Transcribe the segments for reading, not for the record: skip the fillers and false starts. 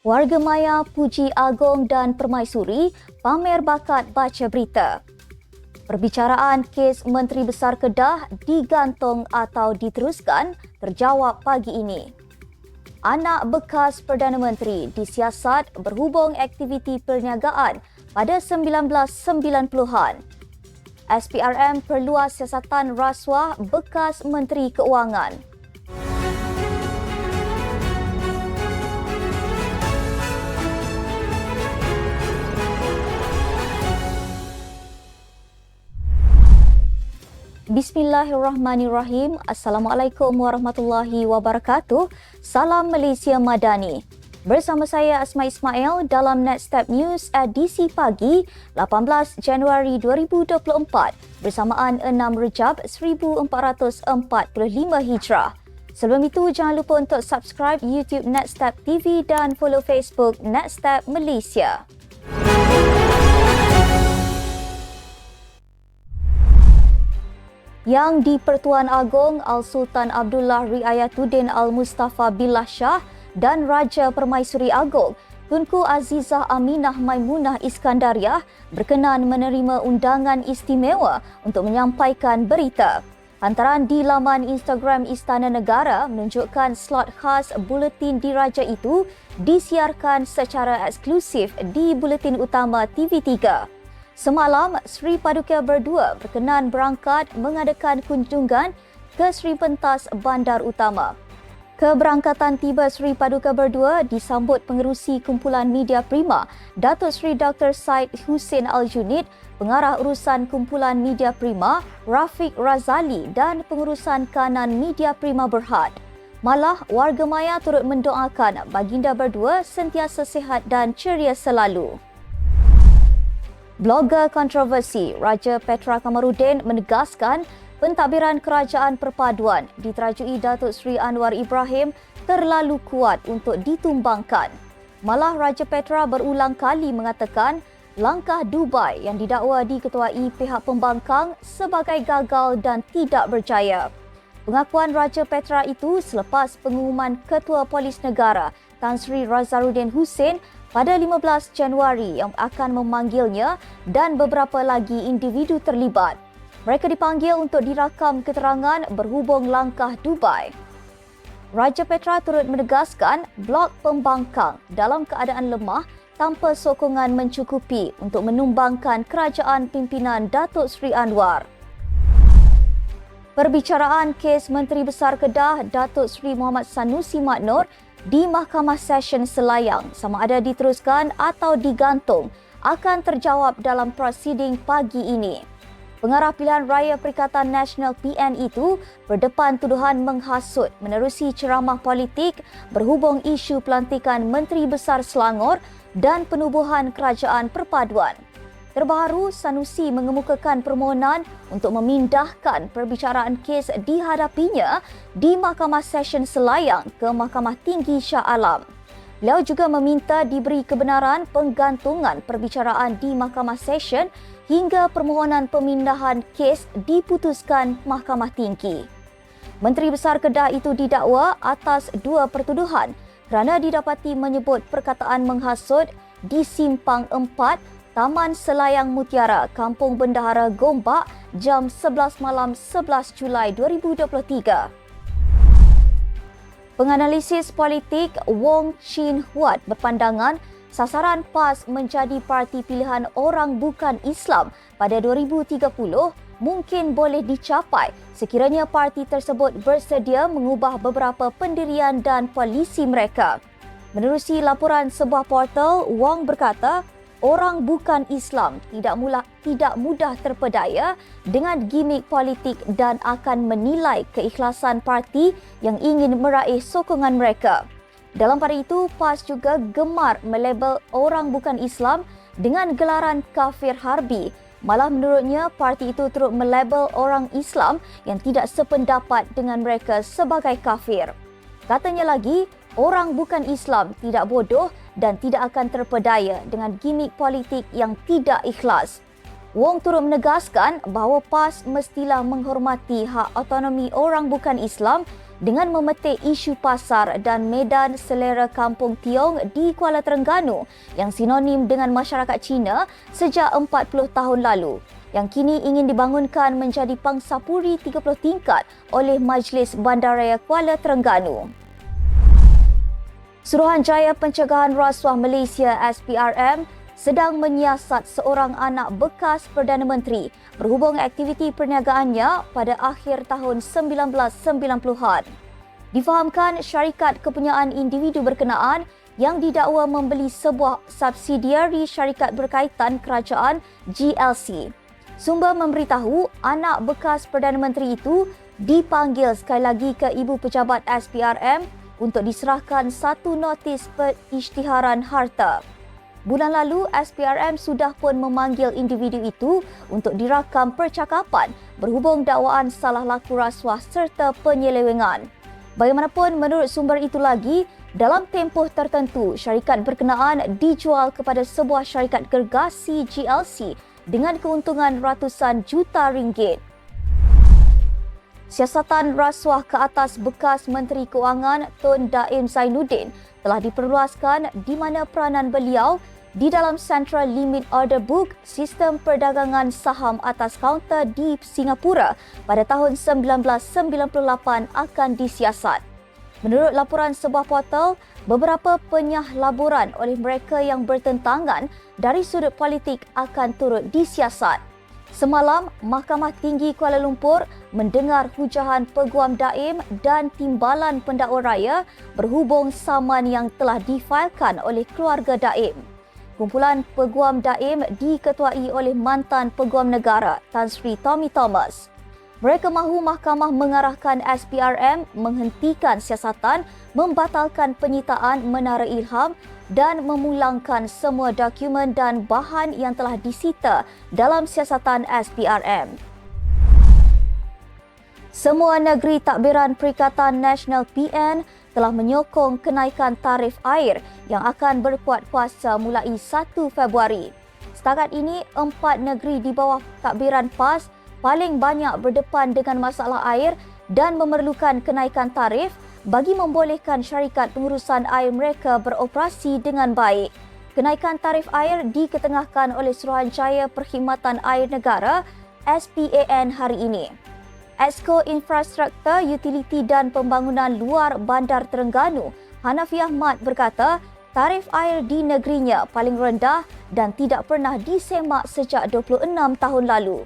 Warga Maya puji Agong dan Permaisuri pamer bakat baca berita. Perbicaraan kes Menteri Besar Kedah digantung atau diteruskan terjawab pagi ini. Anak bekas Perdana Menteri disiasat berhubung aktiviti perniagaan pada 1990-an. SPRM perluas siasatan rasuah bekas Menteri Keuangan. Bismillahirrahmanirrahim. Assalamualaikum warahmatullahi wabarakatuh. Salam Malaysia Madani. Bersama saya Asma Ismail dalam Netstep News edisi pagi 18 Januari 2024 bersamaan 6 Rejab 1445 Hijrah. Sebelum itu jangan lupa untuk subscribe YouTube Netstep TV dan follow Facebook Netstep Malaysia. Yang di-Pertuan Agong Al-Sultan Abdullah Riayatuddin Al-Mustafa Billah Shah dan Raja Permaisuri Agong Tunku Azizah Aminah Maimunah Iskandariah berkenan menerima undangan istimewa untuk menyampaikan berita. Hantaran di laman Instagram Istana Negara menunjukkan slot khas buletin diraja itu disiarkan secara eksklusif di buletin utama TV3. Semalam, Sri Paduka Berdua berkenan berangkat mengadakan kunjungan ke Sri Pentas Bandar Utama. Keberangkatan tiba Sri Paduka Berdua disambut pengerusi Kumpulan Media Prima, Datuk Sri Dr. Syed Hussein Al-Junid, Pengarah Urusan Kumpulan Media Prima, Rafiq Razali dan Pengurusan Kanan Media Prima Berhad. Malah, warga Maya turut mendoakan baginda berdua sentiasa sihat dan ceria selalu. Blogger kontroversi Raja Petra Kamarudin menegaskan pentadbiran kerajaan perpaduan diterajui Datuk Seri Anwar Ibrahim terlalu kuat untuk ditumbangkan. Malah Raja Petra berulang kali mengatakan langkah Dubai yang didakwa diketuai pihak pembangkang sebagai gagal dan tidak berjaya. Pengakuan Raja Petra itu selepas pengumuman Ketua Polis Negara Tan Sri Razaruddin Hussein pada 15 Januari yang akan memanggilnya dan beberapa lagi individu terlibat. Mereka dipanggil untuk dirakam keterangan berhubung langkah Dubai. Raja Petra turut menegaskan blok pembangkang dalam keadaan lemah tanpa sokongan mencukupi untuk menumbangkan kerajaan pimpinan Datuk Seri Anwar. Perbicaraan kes Menteri Besar Kedah Datuk Seri Muhammad Sanusi Mat Noor di Mahkamah Session Selayang sama ada diteruskan atau digantung akan terjawab dalam prosiding pagi ini. Pengarah Pilihan Raya Perikatan Nasional PN itu berdepan tuduhan menghasut menerusi ceramah politik berhubung isu pelantikan Menteri Besar Selangor dan penubuhan kerajaan perpaduan. Terbaru, Sanusi mengemukakan permohonan untuk memindahkan perbicaraan kes dihadapinya di Mahkamah Session Selayang ke Mahkamah Tinggi Shah Alam. Beliau juga meminta diberi kebenaran penggantungan perbicaraan di Mahkamah Session hingga permohonan pemindahan kes diputuskan Mahkamah Tinggi. Menteri Besar Kedah itu didakwa atas dua pertuduhan kerana didapati menyebut perkataan menghasut di Simpang 4 Taman Selayang Mutiara, Kampung Bendahara Gombak, jam 11 malam 11 Julai 2023. Penganalisis politik Wong Chin Huat berpandangan sasaran PAS menjadi parti pilihan orang bukan Islam pada 2030 mungkin boleh dicapai sekiranya parti tersebut bersedia mengubah beberapa pendirian dan polisi mereka. Menerusi laporan sebuah portal, Wong berkata, orang bukan Islam tidak mudah terpedaya dengan gimik politik dan akan menilai keikhlasan parti yang ingin meraih sokongan mereka. Dalam pada itu, PAS juga gemar melabel orang bukan Islam dengan gelaran kafir harbi. Malah menurutnya, parti itu turut melabel orang Islam yang tidak sependapat dengan mereka sebagai kafir. Katanya lagi, orang bukan Islam tidak bodoh dan tidak akan terpedaya dengan gimik politik yang tidak ikhlas. Wong turut menegaskan bahawa PAS mestilah menghormati hak autonomi orang bukan Islam dengan memetik isu pasar dan medan selera Kampung Tiong di Kuala Terengganu yang sinonim dengan masyarakat Cina sejak 40 tahun lalu, yang kini ingin dibangunkan menjadi pangsapuri 30 tingkat oleh Majlis Bandaraya Kuala Terengganu. Suruhanjaya Pencegahan Rasuah Malaysia SPRM sedang menyiasat seorang anak bekas Perdana Menteri berhubung aktiviti perniagaannya pada akhir tahun 1990-an. Difahamkan syarikat kepunyaan individu berkenaan yang didakwa membeli sebuah subsidiari syarikat berkaitan kerajaan GLC. Sumber memberitahu anak bekas Perdana Menteri itu dipanggil sekali lagi ke Ibu Pejabat SPRM untuk diserahkan satu notis perisytiharan harta. Bulan lalu, SPRM sudah pun memanggil individu itu untuk dirakam percakapan berhubung dakwaan salah laku rasuah serta penyelewengan. Bagaimanapun, menurut sumber itu lagi, dalam tempoh tertentu, syarikat berkenaan dijual kepada sebuah syarikat gergasi GLC dengan keuntungan ratusan juta ringgit. Siasatan rasuah ke atas bekas Menteri Kewangan Tun Daim Zainuddin telah diperluaskan di mana peranan beliau di dalam Central Limit Order Book sistem perdagangan saham atas kaunter di Singapura pada tahun 1998 akan disiasat. Menurut laporan sebuah portal, beberapa penyah laporan oleh mereka yang bertentangan dari sudut politik akan turut disiasat. Semalam, Mahkamah Tinggi Kuala Lumpur mendengar hujahan Peguam Daim dan Timbalan Pendakwa Raya berhubung saman yang telah difailkan oleh keluarga Daim. Kumpulan Peguam Daim diketuai oleh mantan Peguam Negara Tan Sri Tommy Thomas. Mereka mahu mahkamah mengarahkan SPRM menghentikan siasatan, membatalkan penyitaan Menara Ilham dan memulangkan semua dokumen dan bahan yang telah disita dalam siasatan SPRM. Semua negeri takbiran Perikatan Nasional PN telah menyokong kenaikan tarif air yang akan berkuat kuasa mulai 1 Februari. Setakat ini, 4 negeri di bawah takbiran PAS paling banyak berdepan dengan masalah air dan memerlukan kenaikan tarif bagi membolehkan syarikat pengurusan air mereka beroperasi dengan baik. Kenaikan tarif air diketengahkan oleh Suruhanjaya Perkhidmatan Air Negara SPAN hari ini. Exco Infrastruktur, Utiliti dan Pembangunan Luar Bandar Terengganu, Hanafi Ahmad berkata, tarif air di negerinya paling rendah dan tidak pernah disemak sejak 26 tahun lalu.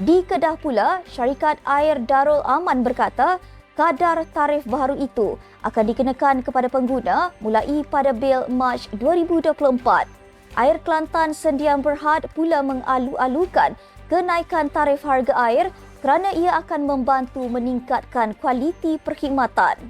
Di Kedah pula, syarikat air Darul Aman berkata, kadar tarif baru itu akan dikenakan kepada pengguna mulai pada bil Mac 2024. Air Kelantan Sendian Berhad pula mengalu-alukan kenaikan tarif harga air kerana ia akan membantu meningkatkan kualiti perkhidmatan.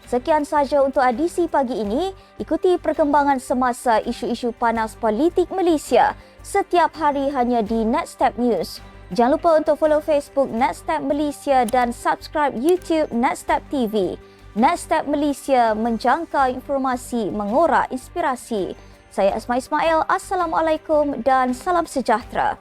Sekian sahaja untuk edisi pagi ini. Ikuti perkembangan semasa isu-isu panas politik Malaysia setiap hari hanya di Netstep News. Jangan lupa untuk follow Facebook Netstep Malaysia dan subscribe YouTube Netstep TV. Netstep Malaysia menjangkau informasi, mengorak inspirasi. Saya Asma Ismail. Assalamualaikum dan salam sejahtera.